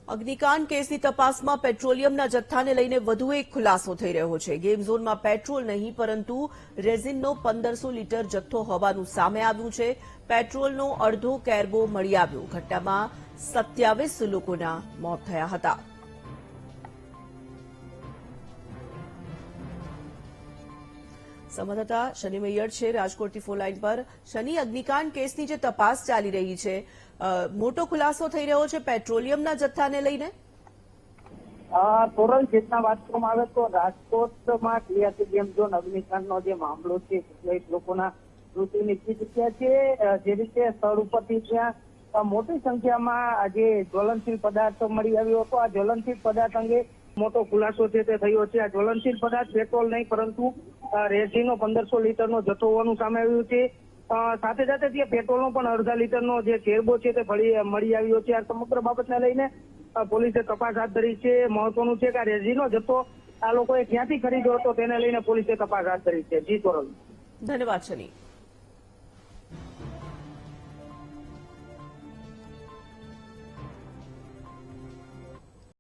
અગ્નિકાંડ કેસની તપાસમાં પેટ્રોલિયમના જથ્થાને લઈને વધુ એક ખુલાસો થઈ રહ્યો છે। ગેમ ઝોનમાં પેટ્રોલ નહીં પરંતુ રેઝિનનો 1500 લીટર જથ્થો હોવાનું સામે આવ્યું છે। પેટ્રોલનો અડધો કેરબો મળી આવ્યો। ઘટનામાં 27 લોકોના મોત થયા હતા। સંવાદદાતા શનિ મૈયર છે રાજકોટથી ફોન લાઈન પર। શનિ, અગ્નિકાંડ કેસની જે તપાસ ચાલી રહી છે, મોટો ખુલાસો થઈ રહ્યો છે પેટ્રોલિયમના જથ્થાને લઈને। તોરણ જેટલા વાત કરવામાં આવે તો રાજકોટમાં ટીઆરટી ગેમ ઝોન અગ્નિકાંડનો જે મામલો છે, 27 લોકોના મૃત્યુ નીપજી ચૂક્યા છે। જે રીતે સ્થળ ઉપરથી ત્યાં મોટી સંખ્યામાં જે જ્વલનશીલ પદાર્થ મળી આવ્યો હતો। આ જ્વલનશીલ પદાર્થ અંગે મોટો ખુલાસો છે તે થયો છે। આ જ્વલનશીલ પદાર્થ પેટ્રોલ નહીં પરંતુ રેઝિનનો 1500 લીટરનો જથ્થો હોવાનું સામે આવ્યું છે। સાથે સાથે ત્યાં પેટ્રોલનો પણ અડધા લીટરનો જે કેરબો છે તે મળી આવ્યો છે। આ સમગ્ર બાબતને લઈને પોલીસે તપાસ હાથ ધરી છે। મહત્વનું છે કે આ રેઝિનનો જથ્થો આ લોકોએ ક્યાંથી ખરીદ્યો હતો તેને લઈને પોલીસે તપાસ હાથ ધરી છે। જી તોરણ। ધન્યવાદ શનિ।